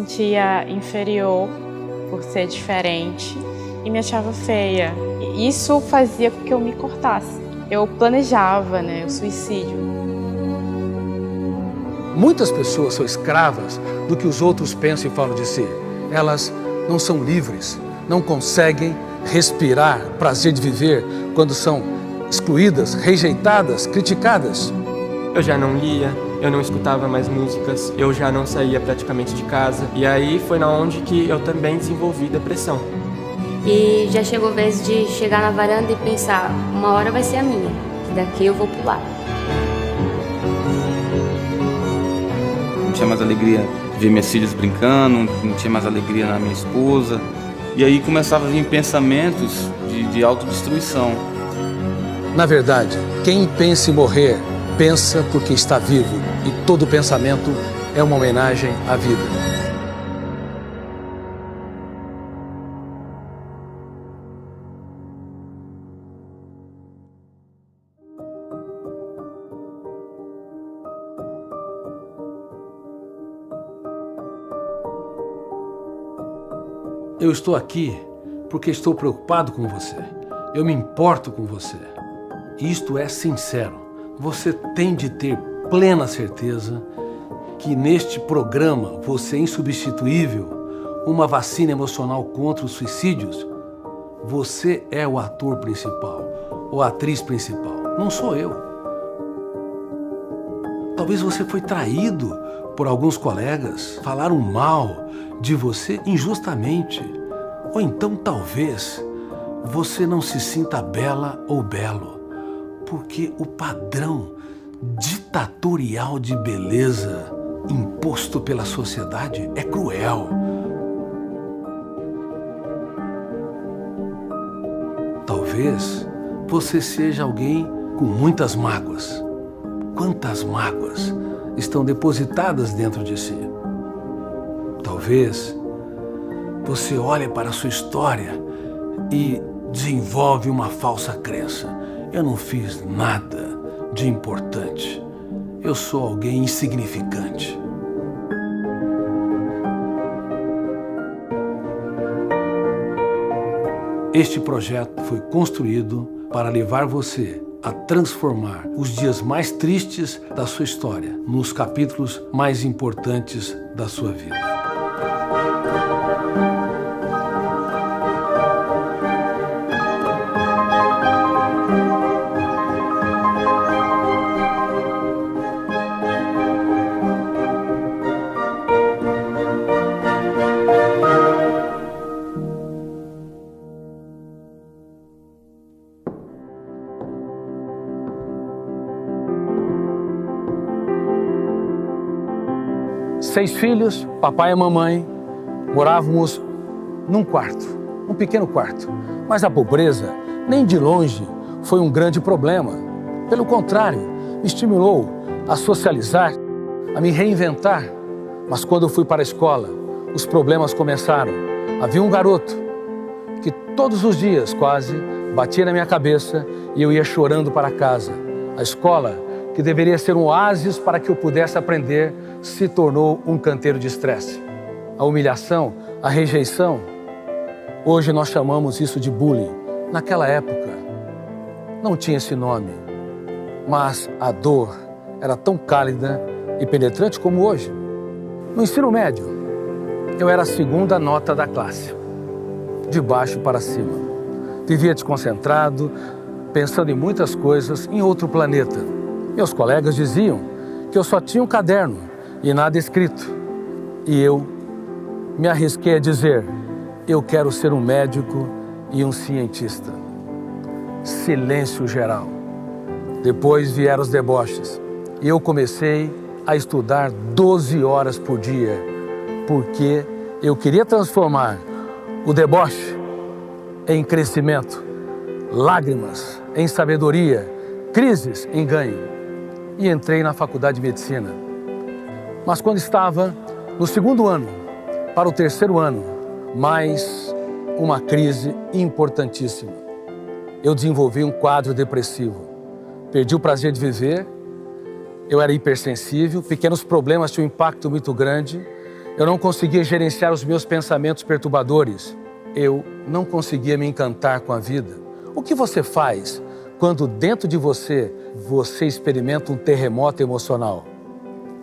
sentia inferior por ser diferente e me achava feia. Isso fazia com que eu me cortasse. Eu planejava, o suicídio. Muitas pessoas são escravas do que os outros pensam e falam de si. Elas não são livres, não conseguem respirar prazer de viver quando são excluídas, rejeitadas, criticadas. Eu já não lia, eu não escutava mais músicas, eu já não saía praticamente de casa. E aí foi na onde que eu também desenvolvi depressão. E já chegou a vez de chegar na varanda e pensar, uma hora vai ser a minha, que daqui eu vou pular. Não tinha mais alegria de ver meus filhos brincando, não tinha mais alegria na minha esposa. E aí começava a vir pensamentos de autodestruição. Na verdade, quem pensa em morrer, pensa porque está vivo. E todo pensamento é uma homenagem à vida. Eu estou aqui porque estou preocupado com você. Eu me importo com você. Isto é sincero. Você tem de ter plena certeza que neste programa você é insubstituível, uma vacina emocional contra os suicídios. Você é o ator principal, ou a atriz principal. Não sou eu. Talvez você foi traído por alguns colegas, falaram mal de você injustamente. Ou então, talvez, você não se sinta bela ou belo, porque o padrão ditatorial de beleza imposto pela sociedade é cruel. Talvez você seja alguém com muitas mágoas. Quantas mágoas estão depositadas dentro de si? Talvez você olhe para a sua história e desenvolve uma falsa crença. Eu não fiz nada de importante. Eu sou alguém insignificante. Este projeto foi construído para levar você a transformar os dias mais tristes da sua história nos capítulos mais importantes da sua vida. Seis filhos, papai e mamãe, morávamos num quarto, um pequeno quarto. Mas a pobreza, nem de longe, foi um grande problema. Pelo contrário, me estimulou a socializar, a me reinventar. Mas quando eu fui para a escola, os problemas começaram. Havia um garoto que todos os dias, quase, batia na minha cabeça e eu ia chorando para casa. A escola, que deveria ser um oásis para que eu pudesse aprender, se tornou um canteiro de estresse. A humilhação, a rejeição, hoje nós chamamos isso de bullying. Naquela época, não tinha esse nome, mas a dor era tão cálida e penetrante como hoje. No ensino médio, eu era a segunda nota da classe, de baixo para cima. Vivia desconcentrado, pensando em muitas coisas em outro planeta. Meus colegas diziam que eu só tinha um caderno e nada escrito. E eu me arrisquei a dizer, eu quero ser um médico e um cientista. Silêncio geral. Depois vieram os deboches. E eu comecei a estudar 12 horas por dia, porque eu queria transformar o deboche em crescimento, lágrimas em sabedoria, crises em ganho. E entrei na faculdade de medicina. Mas quando estava no segundo ano, para o terceiro ano, mais uma crise importantíssima. Eu desenvolvi um quadro depressivo. Perdi o prazer de viver, eu era hipersensível, pequenos problemas tinham um impacto muito grande, Eu não conseguia gerenciar os meus pensamentos perturbadores. Eu não conseguia me encantar com a vida. O que você faz quando dentro de você experimenta um terremoto emocional?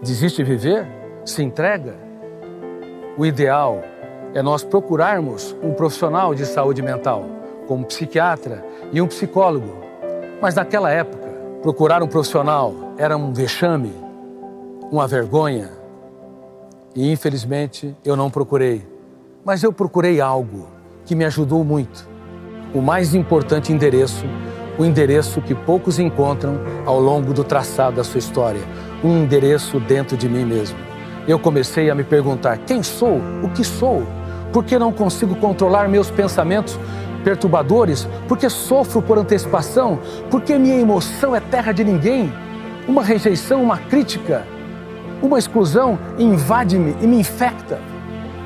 Desiste de viver? Se entrega? O ideal é nós procurarmos um profissional de saúde mental, como um psiquiatra e um psicólogo. Mas naquela época, procurar um profissional era um vexame, uma vergonha. E infelizmente eu não procurei. Mas eu procurei algo que me ajudou muito. O mais importante endereço, o endereço que poucos encontram ao longo do traçado da sua história. Um endereço dentro de mim mesmo. Eu comecei a me perguntar: quem sou? O que sou? Por que não consigo controlar meus pensamentos perturbadores? Por que sofro por antecipação? Por que minha emoção é terra de ninguém? Uma rejeição, uma crítica, uma exclusão invade-me e me infecta.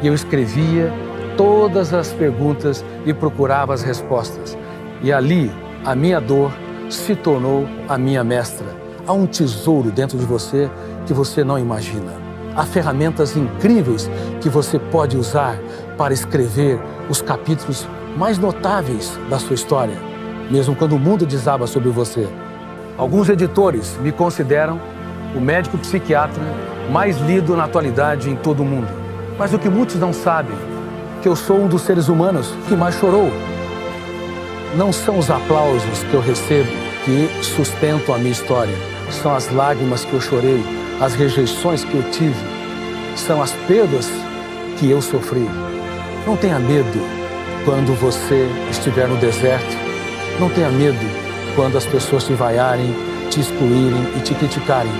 E eu escrevia todas as perguntas e procurava as respostas. E ali, a minha dor se tornou a minha mestra. Há um tesouro dentro de você que você não imagina. Há ferramentas incríveis que você pode usar para escrever os capítulos mais notáveis da sua história, mesmo quando o mundo desaba sobre você. Alguns editores me consideram o médico psiquiatra mais lido na atualidade em todo o mundo. Mas o que muitos não sabem, que eu sou um dos seres humanos que mais chorou. Não são os aplausos que eu recebo que sustentam a minha história. São as lágrimas que eu chorei, as rejeições que eu tive. São as perdas que eu sofri. Não tenha medo quando você estiver no deserto. Não tenha medo quando as pessoas te vaiarem, te excluírem e te criticarem.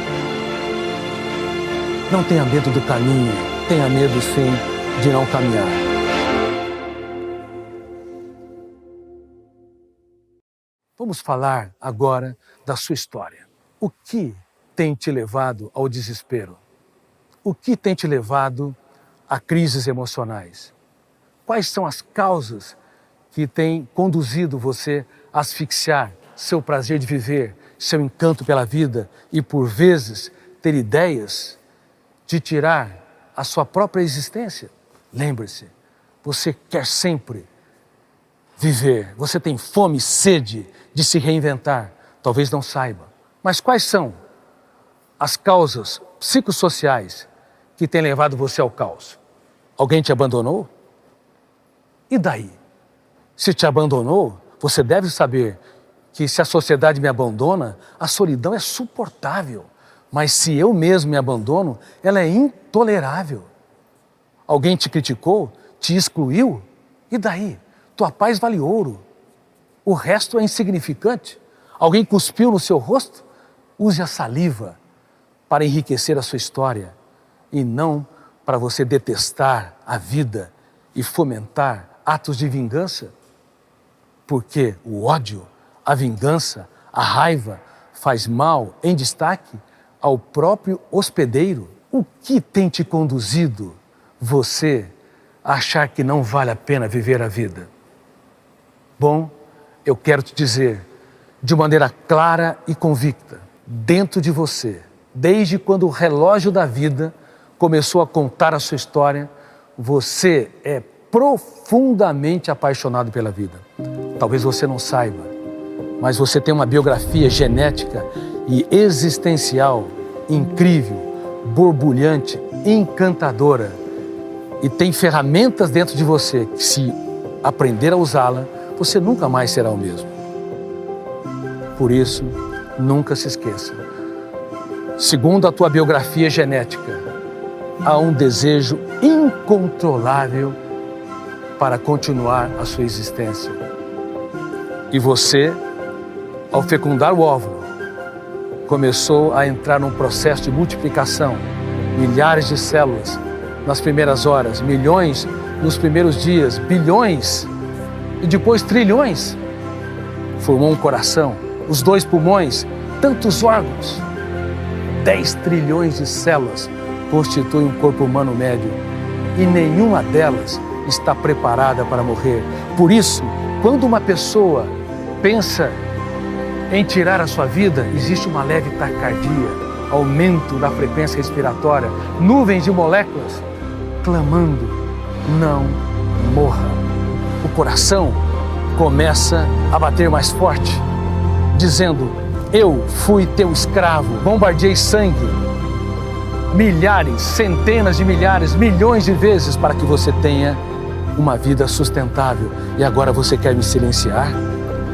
Não tenha medo do caminho. Tenha medo, sim, de não caminhar. Vamos falar agora da sua história. O que tem te levado ao desespero? O que tem te levado a crises emocionais? Quais são as causas que têm conduzido você a asfixiar seu prazer de viver, seu encanto pela vida e, por vezes, ter ideias de tirar a sua própria existência? Lembre-se, você quer sempre viver, você tem fome e sede de se reinventar, talvez não saiba. Mas quais são as causas psicossociais que têm levado você ao caos? Alguém te abandonou? E daí? Se te abandonou, você deve saber que se a sociedade me abandona, a solidão é suportável. Mas se eu mesmo me abandono, ela é intolerável. Alguém te criticou, te excluiu? E daí? Tua paz vale ouro. O resto é insignificante. Alguém cuspiu no seu rosto? Use a saliva para enriquecer a sua história e não para você detestar a vida e fomentar atos de vingança. Porque o ódio, a vingança, a raiva faz mal em destaque ao próprio hospedeiro. O que tem te conduzido você a achar que não vale a pena viver a vida? Bom, eu quero te dizer, de maneira clara e convicta, dentro de você, desde quando o relógio da vida começou a contar a sua história, você é profundamente apaixonado pela vida. Talvez você não saiba, mas você tem uma biografia genética e existencial incrível, borbulhante, encantadora. E tem ferramentas dentro de você que, se aprender a usá-la, você nunca mais será o mesmo. Por isso, nunca se esqueça. Segundo a tua biografia genética, há um desejo incontrolável para continuar a sua existência. E você, ao fecundar o óvulo, começou a entrar num processo de multiplicação. Milhares de células nas primeiras horas, milhões nos primeiros dias, bilhões e depois trilhões. Formou um coração, os 2 pulmões, tantos órgãos. 10 trilhões de células constituem um corpo humano médio e nenhuma delas está preparada para morrer. Por isso, quando uma pessoa pensa em tirar a sua vida, existe uma leve taquicardia, aumento da frequência respiratória, nuvens de moléculas clamando: não morra. O coração começa a bater mais forte, dizendo: eu fui teu escravo, bombardeei sangue, milhares, centenas de milhares, milhões de vezes para que você tenha uma vida sustentável. E agora você quer me silenciar?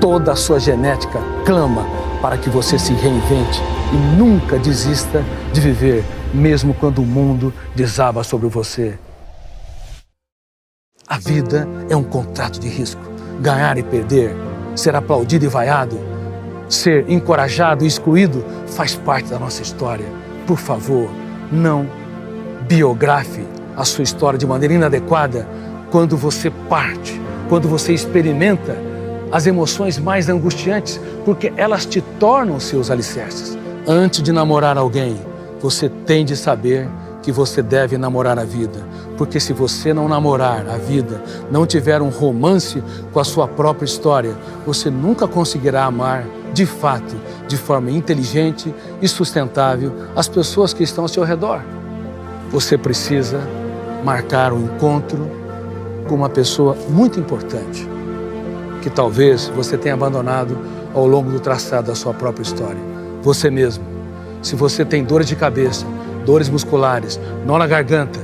Toda a sua genética clama para que você se reinvente e nunca desista de viver, mesmo quando o mundo desaba sobre você. A vida é um contrato de risco. Ganhar e perder, ser aplaudido e vaiado, ser encorajado e excluído faz parte da nossa história. Por favor, não biografe a sua história de maneira inadequada quando você parte, quando você experimenta as emoções mais angustiantes, porque elas te tornam seus alicerces. Antes de namorar alguém, você tem de saber que você deve namorar a vida, porque se você não namorar a vida, não tiver um romance com a sua própria história, você nunca conseguirá amar de fato, de forma inteligente e sustentável, as pessoas que estão ao seu redor. Você precisa marcar um encontro com uma pessoa muito importante, que talvez você tenha abandonado ao longo do traçado da sua própria história. Você mesmo. Se você tem dores de cabeça, dores musculares, nó na garganta,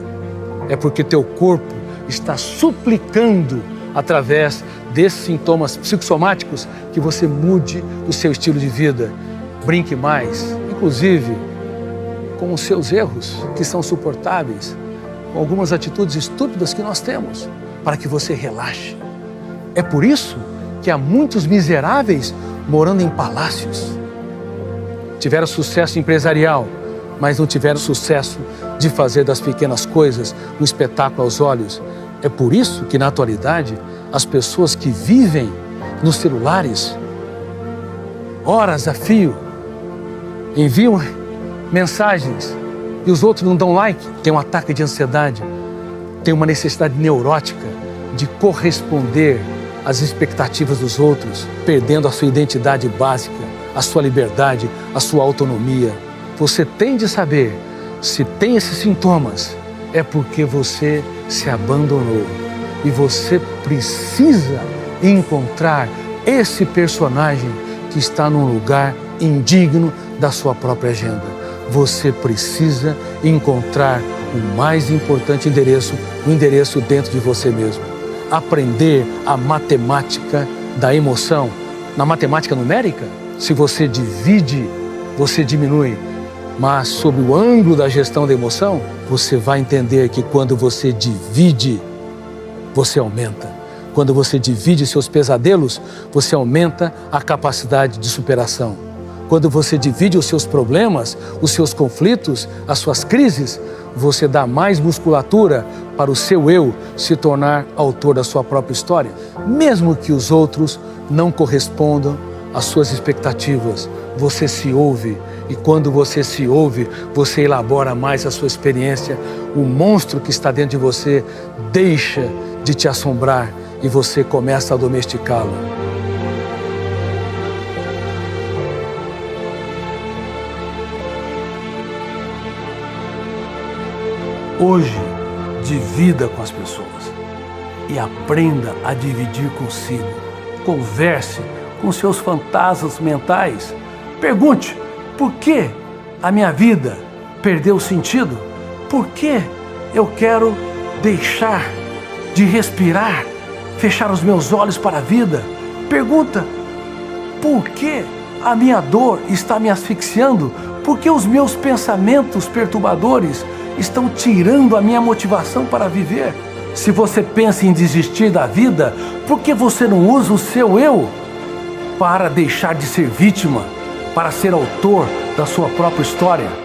é porque teu corpo está suplicando, através desses sintomas psicossomáticos, que você mude o seu estilo de vida. Brinque mais, inclusive com os seus erros, que são suportáveis, com algumas atitudes estúpidas que nós temos, para que você relaxe. É por isso que há muitos miseráveis morando em palácios. Tiveram sucesso empresarial, mas não tiveram sucesso de fazer das pequenas coisas um espetáculo aos olhos. É por isso que, na atualidade, as pessoas que vivem nos celulares, horas a fio, enviam mensagens e os outros não dão like, tem um ataque de ansiedade, tem uma necessidade neurótica de corresponder às expectativas dos outros, perdendo a sua identidade básica, a sua liberdade, a sua autonomia. Você tem de saber, se tem esses sintomas, é porque você se abandonou. E você precisa encontrar esse personagem que está num lugar indigno da sua própria agenda. Você precisa encontrar o mais importante endereço, o endereço dentro de você mesmo. Aprender a matemática da emoção. Na matemática numérica, se você divide, você diminui. Mas sob o ângulo da gestão da emoção, você vai entender que quando você divide, você aumenta. Quando você divide seus pesadelos, você aumenta a capacidade de superação. Quando você divide os seus problemas, os seus conflitos, as suas crises, você dá mais musculatura para o seu eu se tornar autor da sua própria história, mesmo que os outros não correspondam às suas expectativas. Você se ouve, e quando você se ouve, você elabora mais a sua experiência. O monstro que está dentro de você deixa de te assombrar e você começa a domesticá-lo. Hoje, divida com as pessoas e aprenda a dividir consigo. Converse com seus fantasmas mentais. Pergunte: por que a minha vida perdeu sentido? Por que eu quero deixar de respirar, fechar os meus olhos para a vida? Pergunta: por que a minha dor está me asfixiando? Por que os meus pensamentos perturbadores estão tirando a minha motivação para viver? Se você pensa em desistir da vida, por que você não usa o seu eu para deixar de ser vítima, para ser autor da sua própria história?